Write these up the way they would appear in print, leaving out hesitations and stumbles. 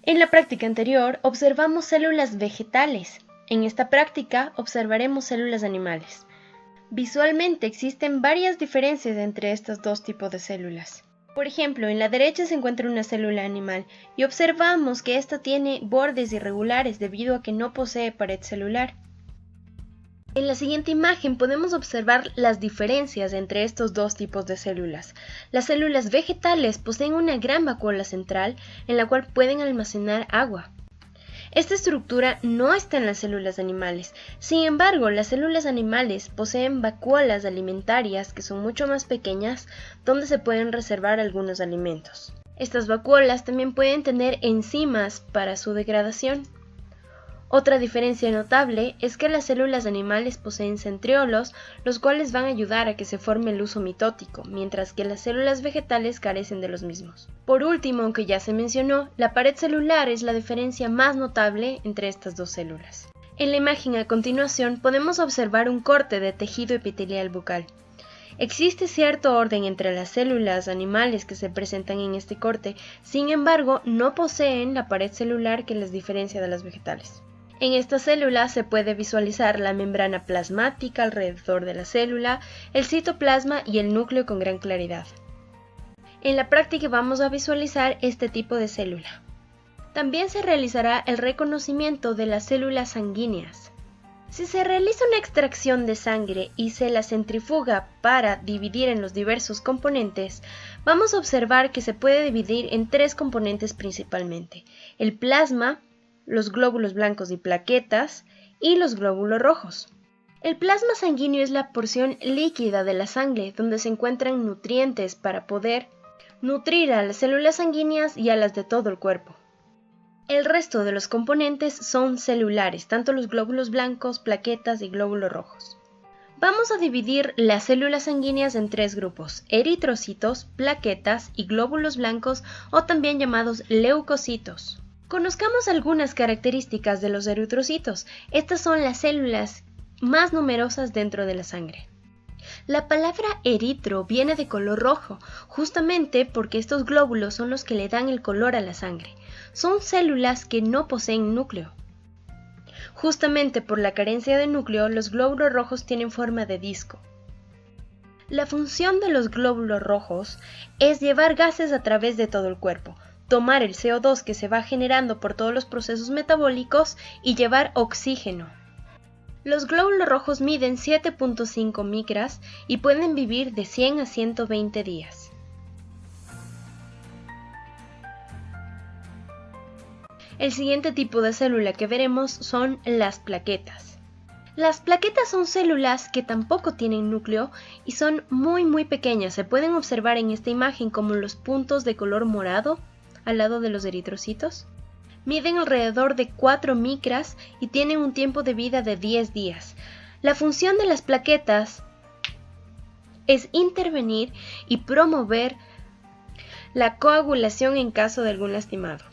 En la práctica anterior observamos células vegetales. En esta práctica observaremos células animales. Visualmente existen varias diferencias entre estos dos tipos de células. Por ejemplo, en la derecha se encuentra una célula animal y observamos que ésta tiene bordes irregulares debido a que no posee pared celular. En la siguiente imagen podemos observar las diferencias entre estos dos tipos de células. Las células vegetales poseen una gran vacuola central en la cual pueden almacenar agua. Esta estructura no está en las células animales. Sin embargo, las células animales poseen vacuolas alimentarias que son mucho más pequeñas, donde se pueden reservar algunos alimentos. Estas vacuolas también pueden tener enzimas para su degradación. Otra diferencia notable es que las células animales poseen centriolos, los cuales van a ayudar a que se forme el huso mitótico, mientras que las células vegetales carecen de los mismos. Por último, aunque ya se mencionó, la pared celular es la diferencia más notable entre estas dos células. En la imagen a continuación podemos observar un corte de tejido epitelial bucal. Existe cierto orden entre las células animales que se presentan en este corte, sin embargo, no poseen la pared celular que las diferencia de las vegetales. En esta célula se puede visualizar la membrana plasmática alrededor de la célula, el citoplasma y el núcleo con gran claridad. En la práctica vamos a visualizar este tipo de célula. También se realizará el reconocimiento de las células sanguíneas. Si se realiza una extracción de sangre y se la centrifuga para dividir en los diversos componentes, vamos a observar que se puede dividir en tres componentes principalmente: el plasma, los glóbulos blancos y plaquetas, y los glóbulos rojos. El plasma sanguíneo es la porción líquida de la sangre donde se encuentran nutrientes para poder nutrir a las células sanguíneas y a las de todo el cuerpo. El resto de los componentes son celulares, tanto los glóbulos blancos, plaquetas y glóbulos rojos. Vamos a dividir las células sanguíneas en tres grupos: eritrocitos, plaquetas y glóbulos blancos, o también llamados leucocitos. Conozcamos algunas características de los eritrocitos. Estas son las células más numerosas dentro de la sangre. La palabra eritro viene de color rojo, justamente porque estos glóbulos son los que le dan el color a la sangre. Son células que no poseen núcleo. Justamente por la carencia de núcleo, los glóbulos rojos tienen forma de disco. La función de los glóbulos rojos es llevar gases a través de todo el cuerpo, tomar el CO2 que se va generando por todos los procesos metabólicos y llevar oxígeno. Los glóbulos rojos miden 7.5 micras y pueden vivir de 100 a 120 días. El siguiente tipo de célula que veremos son las plaquetas. Las plaquetas son células que tampoco tienen núcleo y son muy pequeñas. Se pueden observar en esta imagen como los puntos de color morado al lado de los eritrocitos. Miden alrededor de 4 micras y tienen un tiempo de vida de 10 días. La función de las plaquetas es intervenir y promover la coagulación en caso de algún lastimado.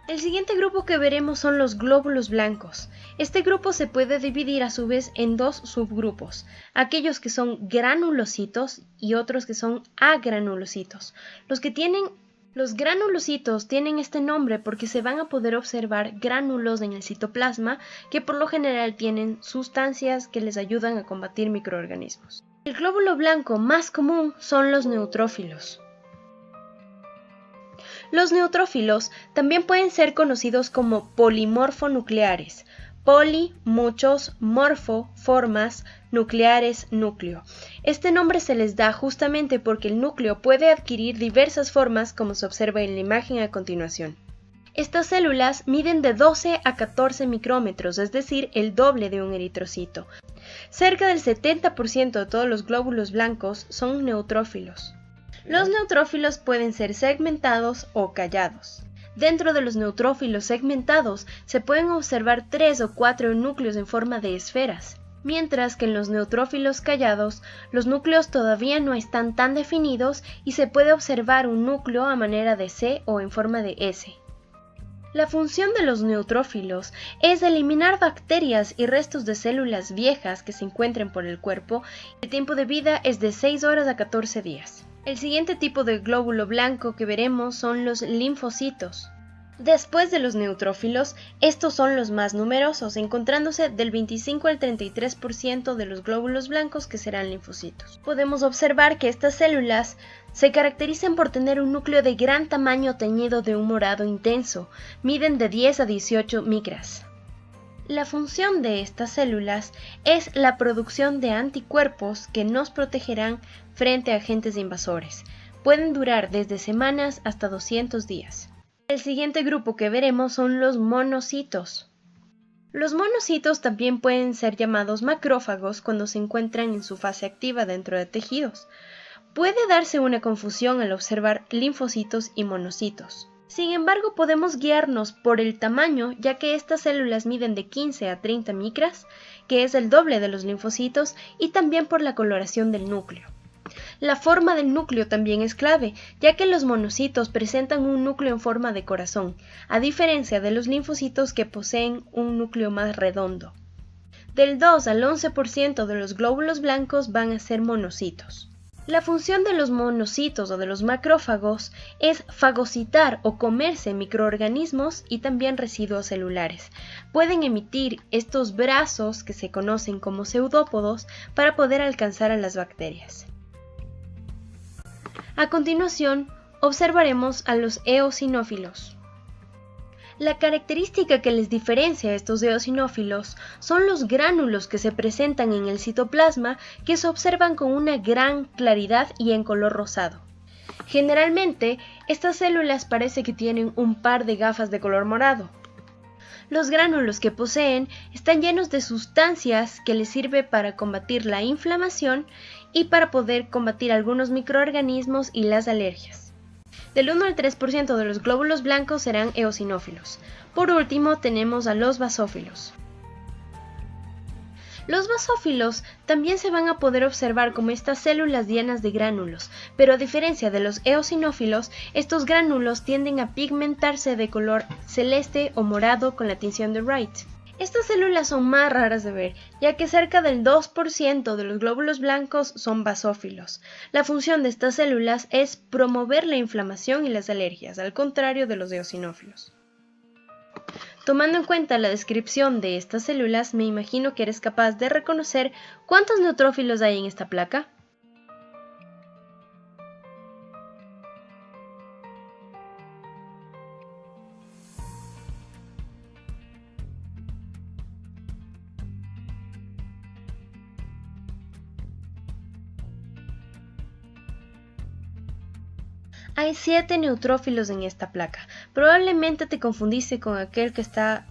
El siguiente grupo que veremos son los glóbulos blancos. Este grupo se puede dividir a su vez en dos subgrupos: aquellos que son granulocitos y otros que son agranulocitos. Los granulocitos tienen este nombre porque se van a poder observar gránulos en el citoplasma que por lo general tienen sustancias que les ayudan a combatir microorganismos. El glóbulo blanco más común son los neutrófilos. Los neutrófilos también pueden ser conocidos como polimorfonucleares. Poli, muchos, morfo, formas, nucleares, núcleo. Este nombre se les da justamente porque el núcleo puede adquirir diversas formas, como se observa en la imagen a continuación. Estas células miden de 12 a 14 micrómetros, es decir, el doble de un eritrocito. Cerca del 70% de todos los glóbulos blancos son neutrófilos. Los neutrófilos pueden ser segmentados o callados. Dentro de los neutrófilos segmentados se pueden observar 3 o 4 núcleos en forma de esferas, mientras que en los neutrófilos callados los núcleos todavía no están tan definidos y se puede observar un núcleo a manera de C o en forma de S. La función de los neutrófilos es eliminar bacterias y restos de células viejas que se encuentren por el cuerpo. El tiempo de vida es de 6 horas a 14 días. El siguiente tipo de glóbulo blanco que veremos son los linfocitos. Después de los neutrófilos, estos son los más numerosos, encontrándose del 25 al 33% de los glóbulos blancos que serán linfocitos. Podemos observar que estas células se caracterizan por tener un núcleo de gran tamaño teñido de un morado intenso, miden de 10 a 18 micras. La función de estas células es la producción de anticuerpos que nos protegerán frente a agentes invasores. Pueden durar desde semanas hasta 200 días. El siguiente grupo que veremos son los monocitos. Los monocitos también pueden ser llamados macrófagos cuando se encuentran en su fase activa dentro de tejidos. Puede darse una confusión al observar linfocitos y monocitos. Sin embargo, podemos guiarnos por el tamaño, ya que estas células miden de 15 a 30 micras, que es el doble de los linfocitos, y también por la coloración del núcleo. La forma del núcleo también es clave, ya que los monocitos presentan un núcleo en forma de corazón, a diferencia de los linfocitos que poseen un núcleo más redondo. Del 2 al 11% de los glóbulos blancos van a ser monocitos. La función de los monocitos o de los macrófagos es fagocitar o comerse microorganismos y también residuos celulares. Pueden emitir estos brazos que se conocen como pseudópodos para poder alcanzar a las bacterias. A continuación, observaremos a los eosinófilos. La característica que les diferencia a estos eosinófilos son los gránulos que se presentan en el citoplasma, que se observan con una gran claridad y en color rosado. Generalmente, estas células parece que tienen un par de gafas de color morado. Los gránulos que poseen están llenos de sustancias que les sirve para combatir la inflamación y para poder combatir algunos microorganismos y las alergias. Del 1 al 3% de los glóbulos blancos serán eosinófilos. Por último, tenemos a los basófilos. Los basófilos también se van a poder observar como estas células llenas de gránulos, pero a diferencia de los eosinófilos, estos gránulos tienden a pigmentarse de color celeste o morado con la tinción de Wright. Estas células son más raras de ver, ya que cerca del 2% de los glóbulos blancos son basófilos. La función de estas células es promover la inflamación y las alergias, al contrario de los eosinófilos. Tomando en cuenta la descripción de estas células, me imagino que eres capaz de reconocer cuántos neutrófilos hay en esta placa. Hay 7 neutrófilos en esta placa. Probablemente te confundiste con aquel que está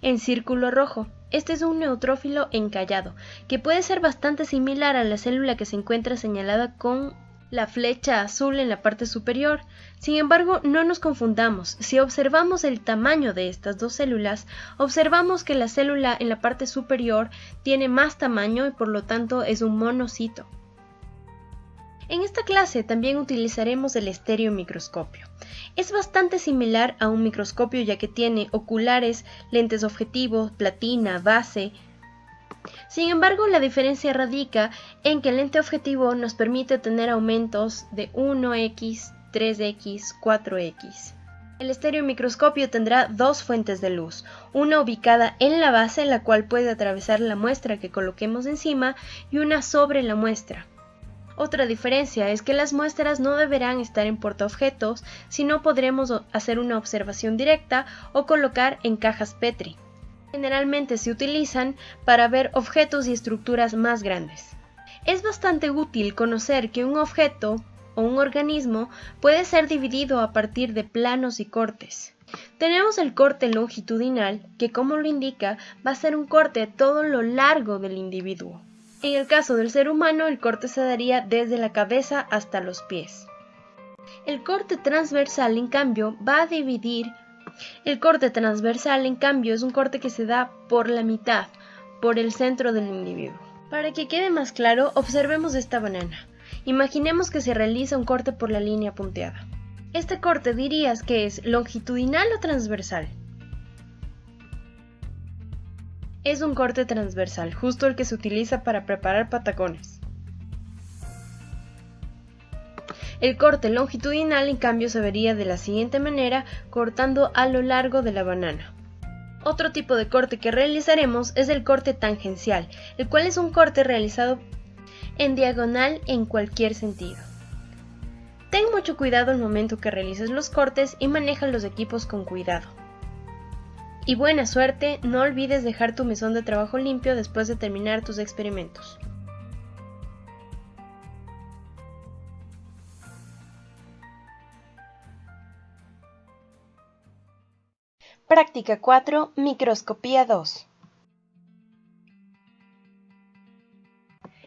en círculo rojo. Este es un neutrófilo encallado, que puede ser bastante similar a la célula que se encuentra señalada con la flecha azul en la parte superior. Sin embargo, no nos confundamos. Si observamos el tamaño de estas dos células, observamos que la célula en la parte superior tiene más tamaño y por lo tanto es un monocito. En esta clase también utilizaremos el estereomicroscopio. Es bastante similar a un microscopio ya que tiene oculares, lentes objetivo, platina, base. Sin embargo, la diferencia radica en que el lente objetivo nos permite tener aumentos de 1x, 3x, 4x. El estereomicroscopio tendrá dos fuentes de luz, una ubicada en la base, la cual puede atravesar la muestra que coloquemos encima, y una sobre la muestra. Otra diferencia es que las muestras no deberán estar en portaobjetos, sino podremos hacer una observación directa o colocar en cajas Petri. Generalmente se utilizan para ver objetos y estructuras más grandes. Es bastante útil conocer que un objeto o un organismo puede ser dividido a partir de planos y cortes. Tenemos el corte longitudinal, que como lo indica, va a ser un corte a todo lo largo del individuo. En el caso del ser humano, el corte se daría desde la cabeza hasta los pies. El corte transversal, en cambio, va a dividir. El corte transversal, en cambio, es un corte que se da por la mitad, por el centro del individuo. Para que quede más claro, observemos esta banana. Imaginemos que se realiza un corte por la línea punteada. Este corte dirías que es longitudinal o transversal. Es un corte transversal, justo el que se utiliza para preparar patacones. El corte longitudinal, en cambio, se vería de la siguiente manera, cortando a lo largo de la banana. Otro tipo de corte que realizaremos es el corte tangencial, el cual es un corte realizado en diagonal en cualquier sentido. Ten mucho cuidado al momento que realices los cortes y maneja los equipos con cuidado. Y buena suerte, no olvides dejar tu mesón de trabajo limpio después de terminar tus experimentos. Práctica 4, microscopía 2.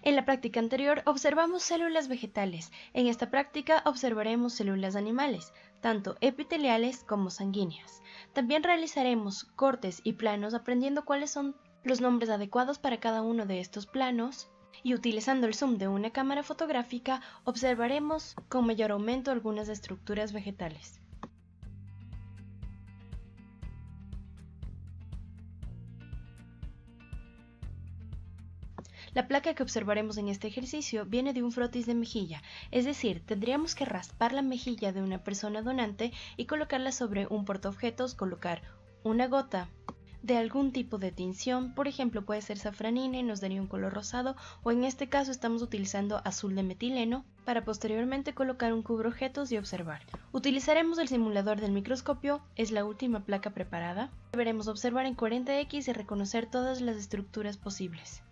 En la práctica anterior observamos células vegetales. En esta práctica observaremos células animales, tanto epiteliales como sanguíneas. También realizaremos cortes y planos aprendiendo cuáles son los nombres adecuados para cada uno de estos planos y utilizando el zoom de una cámara fotográfica observaremos con mayor aumento algunas estructuras vegetales. La placa que observaremos en este ejercicio viene de un frotis de mejilla, es decir, tendríamos que raspar la mejilla de una persona donante y colocarla sobre un portaobjetos, colocar una gota de algún tipo de tinción, por ejemplo puede ser safranina y nos daría un color rosado, o en este caso estamos utilizando azul de metileno, para posteriormente colocar un cubreobjetos y observar. Utilizaremos el simulador del microscopio, es la última placa preparada. Deberemos observar en 40x y reconocer todas las estructuras posibles.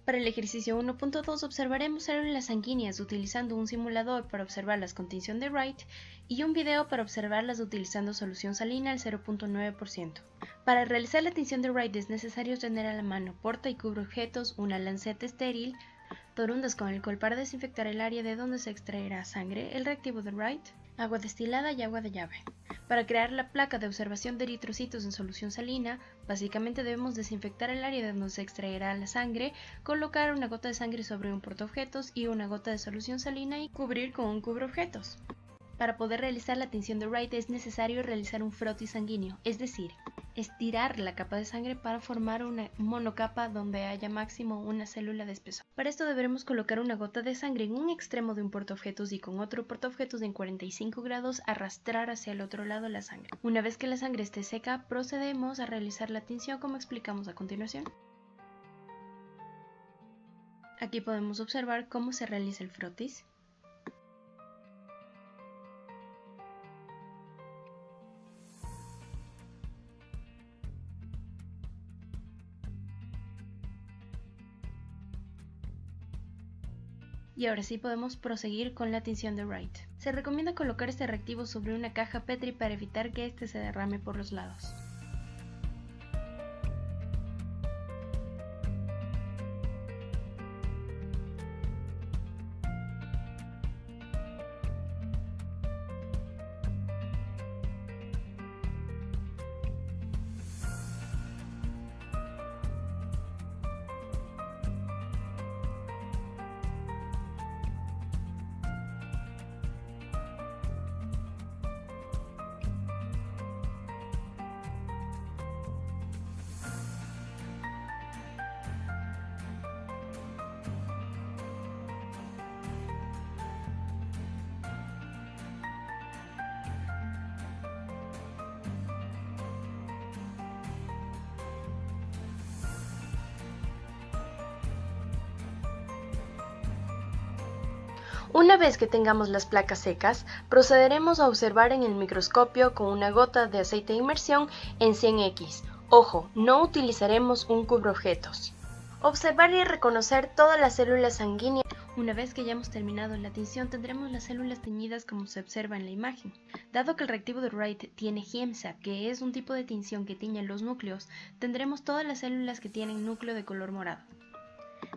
Para el ejercicio 1.2 observaremos células sanguíneas utilizando un simulador para observarlas con tinción de Wright y un video para observarlas utilizando solución salina al 0.9%. Para realizar la tinción de Wright es necesario tener a la mano porta y cubreobjetos, una lanceta estéril, torundas con alcohol para desinfectar el área de donde se extraerá sangre, el reactivo de Wright, agua destilada y agua de llave. Para crear la placa de observación de eritrocitos en solución salina, básicamente debemos desinfectar el área de donde se extraerá la sangre, colocar una gota de sangre sobre un portaobjetos y una gota de solución salina y cubrir con un cubreobjetos. Para poder realizar la tinción de Wright es necesario realizar un frotis sanguíneo, es decir, estirar la capa de sangre para formar una monocapa donde haya máximo una célula de espesor. Para esto deberemos colocar una gota de sangre en un extremo de un portaobjetos y con otro portaobjetos en 45 grados arrastrar hacia el otro lado la sangre. Una vez que la sangre esté seca, procedemos a realizar la tinción como explicamos a continuación. Aquí podemos observar cómo se realiza el frotis. Y ahora sí podemos proseguir con la tinción de Wright. Se recomienda colocar este reactivo sobre una caja Petri para evitar que este se derrame por los lados. Una vez que tengamos las placas secas, procederemos a observar en el microscopio con una gota de aceite de inmersión en 100x. Ojo, no utilizaremos un cubreobjetos. Observar y reconocer todas las células sanguíneas. Una vez que hayamos terminado la tinción, tendremos las células teñidas como se observa en la imagen. Dado que el reactivo de Wright tiene GEMSA, que es un tipo de tinción que tiñe los núcleos, tendremos todas las células que tienen núcleo de color morado.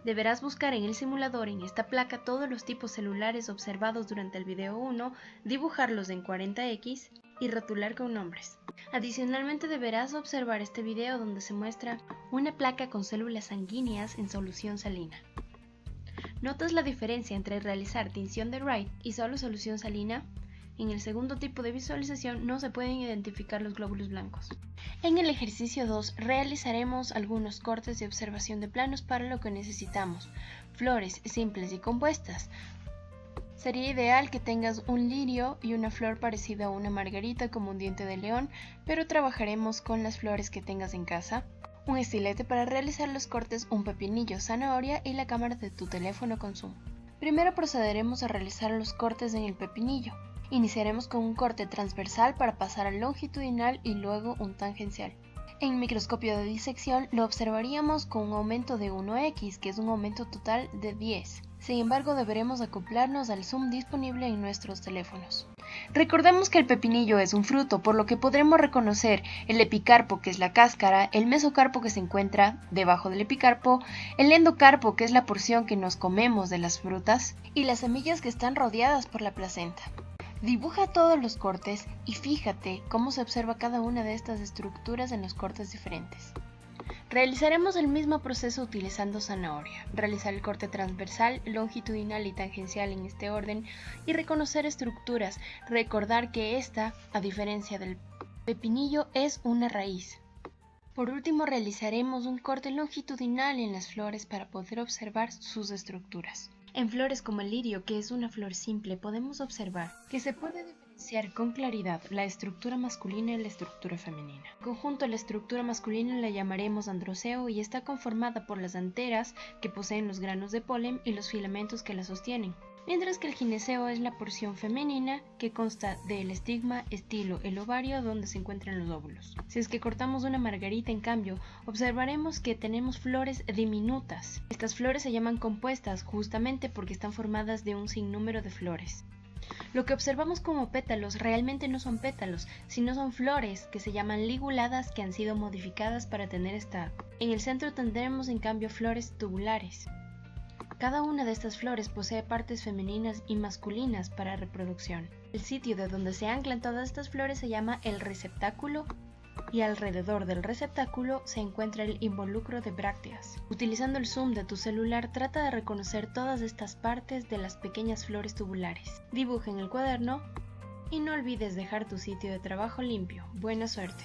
Deberás buscar en el simulador en esta placa todos los tipos celulares observados durante el video 1, dibujarlos en 40x y rotular con nombres. Adicionalmente deberás observar este video donde se muestra una placa con células sanguíneas en solución salina. ¿Notas la diferencia entre realizar tinción de Wright y solo solución salina? En el segundo tipo de visualización no se pueden identificar los glóbulos blancos. En el ejercicio 2 realizaremos algunos cortes de observación de planos para lo que necesitamos flores simples y compuestas, Sería ideal que tengas un lirio y una flor parecida a una margarita como un diente de león, pero trabajaremos con las flores que tengas en casa. Un estilete para realizar los cortes, un pepinillo, zanahoria y la cámara de tu teléfono con zoom. Primero procederemos a realizar los cortes en el pepinillo. Iniciaremos con un corte transversal para pasar al longitudinal y luego un tangencial. En microscopio de disección lo observaríamos con un aumento de 1x, que es un aumento total de 10. Sin embargo, deberemos acoplarnos al zoom disponible en nuestros teléfonos. Recordemos que el pepinillo es un fruto, por lo que podremos reconocer el epicarpo, que es la cáscara, el mesocarpo, que se encuentra debajo del epicarpo, el endocarpo, que es la porción que nos comemos de las frutas, y las semillas que están rodeadas por la placenta. Dibuja todos los cortes y fíjate cómo se observa cada una de estas estructuras en los cortes diferentes. Realizaremos el mismo proceso utilizando zanahoria, realizar el corte transversal, longitudinal y tangencial en este orden y reconocer estructuras, recordar que esta, a diferencia del pepinillo, es una raíz. Por último realizaremos un corte longitudinal en las flores para poder observar sus estructuras. En flores como el lirio, que es una flor simple, podemos observar que se puede diferenciar con claridad la estructura masculina y la estructura femenina. En conjunto, la estructura masculina la llamaremos androceo y está conformada por las anteras, que poseen los granos de polen y los filamentos que la sostienen, mientras que el gineceo es la porción femenina que consta del estigma, estilo, el ovario donde se encuentran los óvulos. Si es que cortamos una margarita, en cambio, observaremos que tenemos flores diminutas. Estas flores se llaman compuestas justamente porque están formadas de un sinnúmero de flores. Lo que observamos como pétalos realmente no son pétalos, sino son flores que se llaman liguladas que han sido modificadas para tener esta. En el centro tendremos en cambio flores tubulares. Cada una de estas flores posee partes femeninas y masculinas para reproducción. El sitio de donde se anclan todas estas flores se llama el receptáculo y alrededor del receptáculo se encuentra el involucro de brácteas. Utilizando el zoom de tu celular, trata de reconocer todas estas partes de las pequeñas flores tubulares. Dibuja en el cuaderno y no olvides dejar tu sitio de trabajo limpio. Buena suerte.